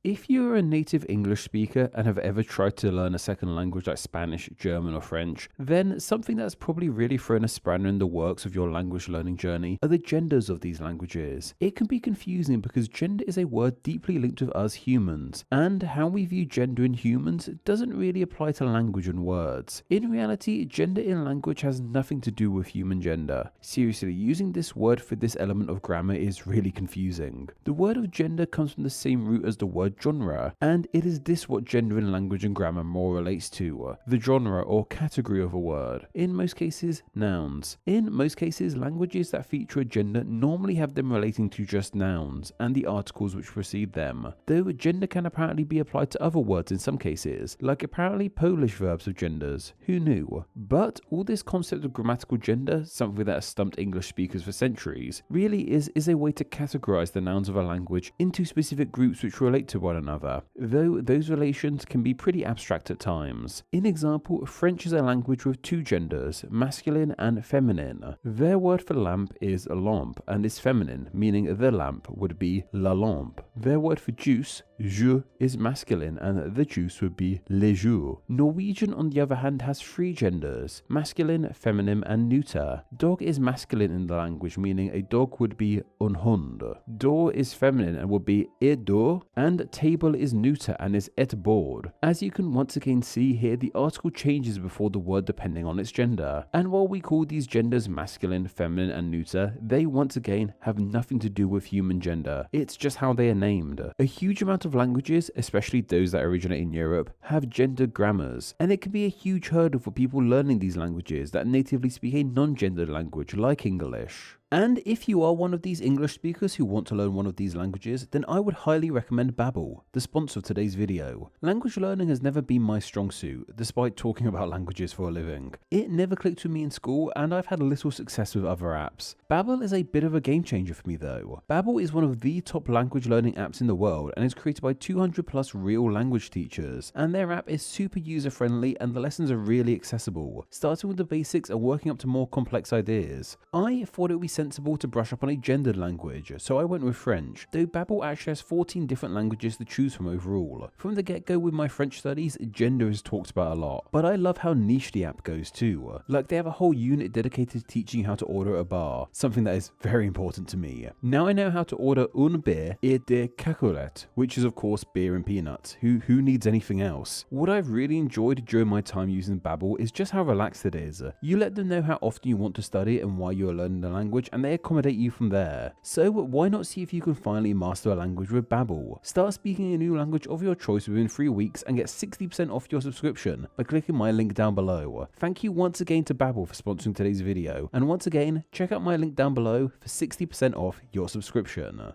If you're a native English speaker and have ever tried to learn a second language like Spanish, German or French, then something that's probably really thrown a spanner in the works of your language learning journey are the genders of these languages. It can be confusing because gender is a word deeply linked with us humans, and how we view gender in humans doesn't really apply to language and words. In reality, gender in language has nothing to do with human gender. Seriously, using this word for this element of grammar is really confusing. The word of gender comes from the same root as the word genre, and it is this what gender in language and grammar more relates to, the genre or category of a word. In most cases, nouns. In most cases, languages that feature a gender normally have them relating to just nouns and the articles which precede them, though gender can apparently be applied to other words in some cases, like apparently Polish verbs have genders. Who knew? But all this concept of grammatical gender, something that has stumped English speakers for centuries, really is a way to categorize the nouns of a language into specific groups which relate to one another, though those relations can be pretty abstract at times. In example, French is a language with two genders, masculine and feminine. Their word for lamp is lampe and is feminine, meaning the lamp would be la lampe. Their word for juice, jus, is masculine and the juice would be le jus. Norwegian, on the other hand, has three genders, masculine, feminine and neuter. Dog is masculine in the language, meaning a dog would be un hund. Door is feminine and would be et door, and table is neuter and is et bord. As you can once again see here, the article changes before the word depending on its gender. And while we call these genders masculine, feminine and neuter, they once again have nothing to do with human gender. It's just how they are named. A huge amount of languages, especially those that originate in Europe, have gendered grammars, and it can be a huge hurdle for people learning these languages that natively speak a non-gendered language like English. And if you are one of these English speakers who want to learn one of these languages, then I would highly recommend Babble, the sponsor of today's video. Language learning has never been my strong suit, despite talking about languages for a living. It never clicked with me in school, and I've had little success with other apps. Babble is a bit of a game changer for me though. Babble is one of the top language learning apps in the world and is created by 200 plus real language teachers, and their app is super user friendly and the lessons are really accessible, starting with the basics and working up to more complex ideas. I thought it would be sensible to brush up on a gendered language, so I went with French, though Babble actually has 14 different languages to choose from overall. From the get-go with my French studies, gender is talked about a lot, but I love how niche the app goes too. Like they have a whole unit dedicated to teaching you how to order at a bar, something that is very important to me. Now I know how to order un beer et des cacahuètes, which is of course beer and peanuts. Who needs anything else? What I've really enjoyed during my time using Babble is just how relaxed it is. You let them know how often you want to study and why you are learning the language, and they accommodate you from there. So why not see if you can finally master a language with Babble? Start speaking a new language of your choice within 3 weeks and get 60% off your subscription by clicking my link down below. Thank you once again to Babble for sponsoring today's video, and once again, check out my link down below for 60% off your subscription.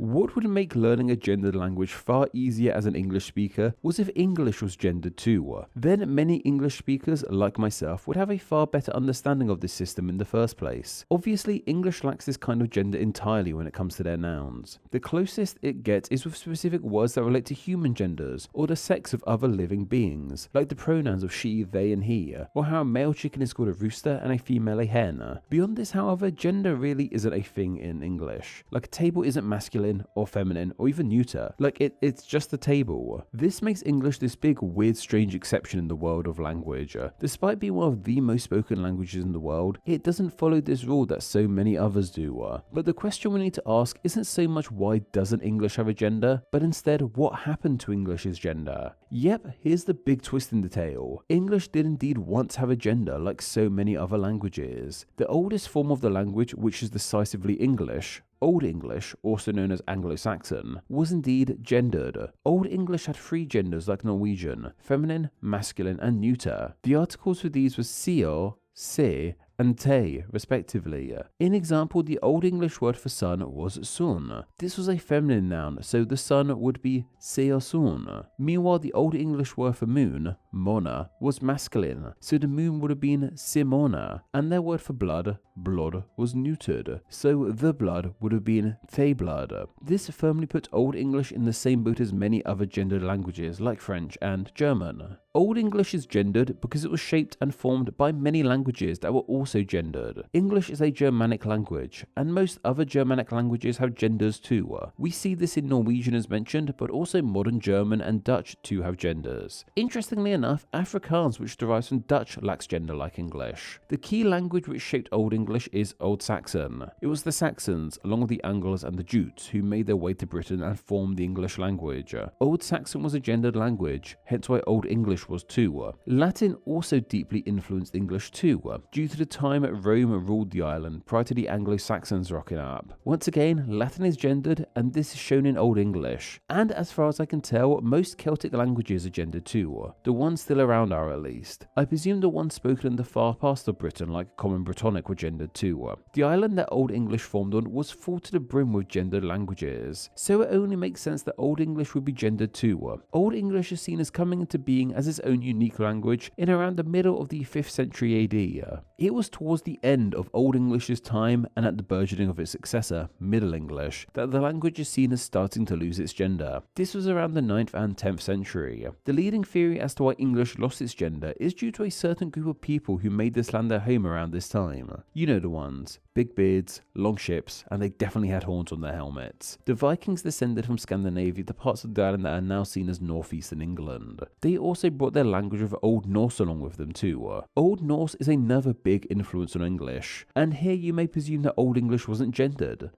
What would make learning a gendered language far easier as an English speaker was if English was gendered too. Then many English speakers, like myself, would have a far better understanding of this system in the first place. Obviously, English lacks this kind of gender entirely when it comes to their nouns. The closest it gets is with specific words that relate to human genders, or the sex of other living beings, like the pronouns of she, they and he, or how a male chicken is called a rooster and a female a hen. Beyond this, however, gender really isn't a thing in English. Like a table isn't masculine or feminine or even neuter, like it's just a table. This makes English this big weird strange exception in the world of language. Despite being one of the most spoken languages in the world, it doesn't follow this rule that so many others do. But the question we need to ask isn't so much why doesn't English have a gender, but instead what happened to English's gender. Yep, here's the big twist in the tale. English did indeed once have a gender like so many other languages. The oldest form of the language, which is decisively English, Old English, also known as Anglo-Saxon, was indeed gendered. Old English had 3 genders like Norwegian, feminine, masculine and neuter. The articles for these were seo, se, and te, respectively. In example, the Old English word for sun was sun. This was a feminine noun, so the sun would be seosun. Meanwhile, the Old English word for moon Mona, was masculine, so the moon would have been Simona, and their word for blood, blood, was neutered, so the blood would have been the blood. This firmly put Old English in the same boat as many other gendered languages like French and German. Old English is gendered because it was shaped and formed by many languages that were also gendered. English is a Germanic language, and most other Germanic languages have genders too. We see this in Norwegian as mentioned, but also modern German and Dutch too have genders. Interestingly enough, Afrikaans, which derives from Dutch, lacks gender like English. The key language which shaped Old English is Old Saxon. It was the Saxons, along with the Angles and the Jutes, who made their way to Britain and formed the English language. Old Saxon was a gendered language, hence why Old English was too. Latin also deeply influenced English too, due to the time Rome ruled the island prior to the Anglo-Saxons rocking up. Once again, Latin is gendered, and this is shown in Old English. And as far as I can tell, most Celtic languages are gendered too. The ones still around are, at least. I presume the ones spoken in the far past of Britain, like Common Brittonic, were gendered too. The island that Old English formed on was full to the brim with gendered languages, so it only makes sense that Old English would be gendered too. Old English is seen as coming into being as its own unique language in around the middle of the 5th century AD. It was towards the end of Old English's time and at the burgeoning of its successor, Middle English, that the language is seen as starting to lose its gender. This was around the 9th and 10th century. The leading theory as to why English lost its gender is due to a certain group of people who made this land their home around this time. You know the ones. Big beards, long ships, and they definitely had horns on their helmets. The Vikings descended from Scandinavia, the parts of the island that are now seen as northeastern England. They also brought their language of Old Norse along with them too. Old Norse is another big influence on English, and here you may presume that Old English wasn't gendered.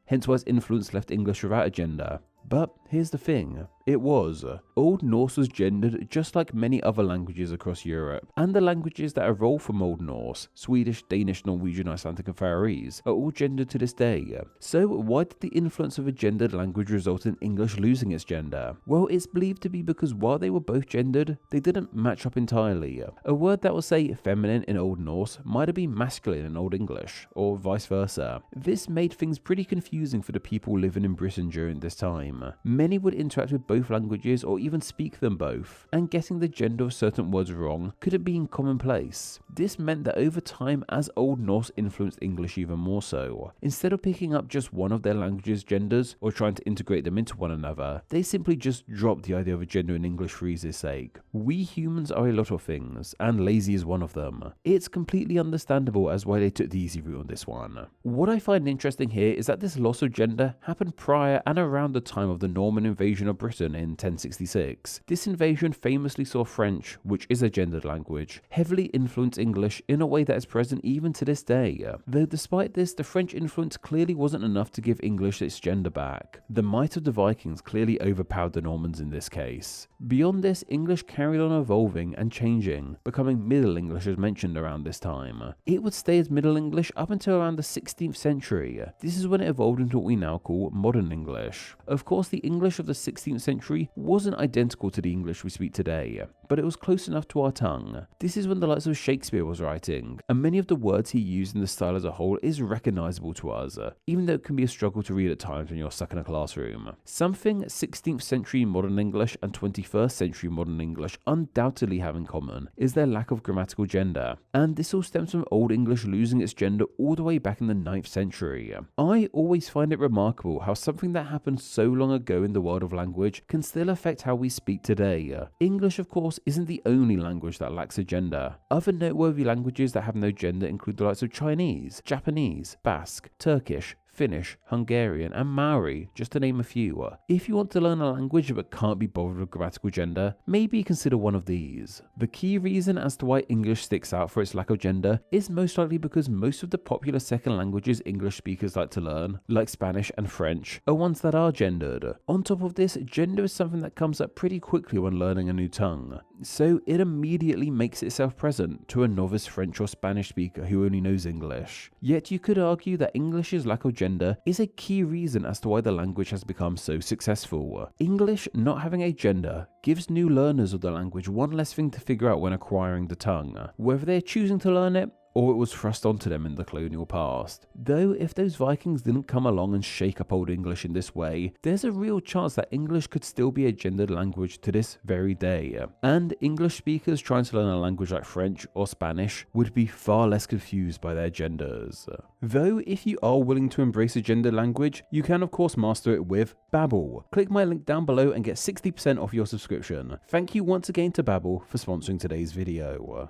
Hence why its influence left English without a gender. But here's the thing, it was. Old Norse was gendered just like many other languages across Europe, and the languages that evolved from Old Norse, Swedish, Danish, Norwegian, Icelandic and Faroese, are all gendered to this day. So why did the influence of a gendered language result in English losing its gender? Well, it's believed to be because while they were both gendered, they didn't match up entirely. A word that was, say, feminine in Old Norse might have been masculine in Old English, or vice versa. This made things pretty confusing for the people living in Britain during this time. Many would interact with both languages or even speak them both, and getting the gender of certain words wrong could have been commonplace. This meant that over time, as Old Norse influenced English even more so, instead of picking up just one of their language's genders or trying to integrate them into one another, they simply just dropped the idea of a gender in English for easy's sake. We humans are a lot of things, and lazy is one of them. It's completely understandable as why they took the easy route on this one. What I find interesting here is that this loss of gender happened prior and around the time of the Norman invasion of Britain in 1066. This invasion famously saw French, which is a gendered language, heavily influence English in a way that is present even to this day. Though despite this, the French influence clearly wasn't enough to give English its gender back. The might of the Vikings clearly overpowered the Normans in this case. Beyond this, English carried on evolving and changing, becoming Middle English as mentioned around this time. It would stay as Middle English up until around the 16th century. This is when it evolved into what we now call Modern English. Of course, the English of the 16th century wasn't identical to the English we speak today, but it was close enough to our tongue. This is when the likes of Shakespeare was writing, and many of the words he used in the style as a whole is recognizable to us, even though it can be a struggle to read at times when you're stuck in a classroom. Something 16th century Modern English and 21st century Modern English undoubtedly have in common is their lack of grammatical gender, and this all stems from Old English losing its gender all the way back in the 9th century. I always find it remarkable how something that happened so long ago in the world of language can still affect how we speak today. English, of course, isn't the only language that lacks a gender. Other noteworthy languages that have no gender include the likes of Chinese, Japanese, Basque, Turkish, Finnish, Hungarian, and Maori, just to name a few. If you want to learn a language but can't be bothered with grammatical gender, maybe consider one of these. The key reason as to why English sticks out for its lack of gender is most likely because most of the popular second languages English speakers like to learn, like Spanish and French, are ones that are gendered. On top of this, gender is something that comes up pretty quickly when learning a new tongue, so it immediately makes itself present to a novice French or Spanish speaker who only knows English. Yet you could argue that English's lack of gender is a key reason as to why the language has become so successful. English not having a gender gives new learners of the language one less thing to figure out when acquiring the tongue, whether they're choosing to learn it or it was thrust onto them in the colonial past. Though if those Vikings didn't come along and shake up Old English in this way, there's a real chance that English could still be a gendered language to this very day, and English speakers trying to learn a language like French or Spanish would be far less confused by their genders. Though if you are willing to embrace a gendered language, you can of course master it with Babble. Click my link down below and get 60% off your subscription. Thank you once again to Babble for sponsoring today's video.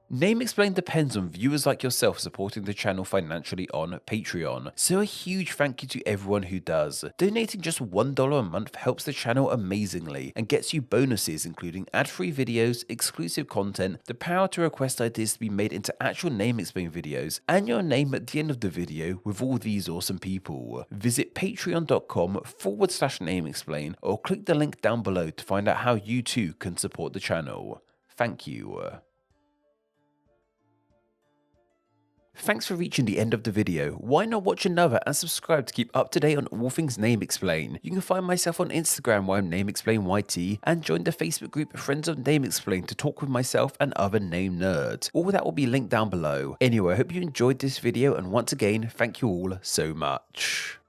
Name Explain depends on viewers like yourself supporting the channel financially on Patreon, so a huge thank you to everyone who does. Donating just $1 a month helps the channel amazingly and gets you bonuses including ad-free videos, exclusive content, the power to request ideas to be made into actual Name Explain videos, and your name at the end of the video with all these awesome people. Visit patreon.com/Name Explain or click the link down below to find out how you too can support the channel. Thank you. Thanks for reaching the end of the video. Why not watch another and subscribe to keep up to date on all things Name Explain. You can find myself on Instagram where I'm NameExplainYT and join the Facebook group Friends of Name Explain to talk with myself and other name nerds. All that will be linked down below. Anyway, I hope you enjoyed this video and once again, thank you all so much.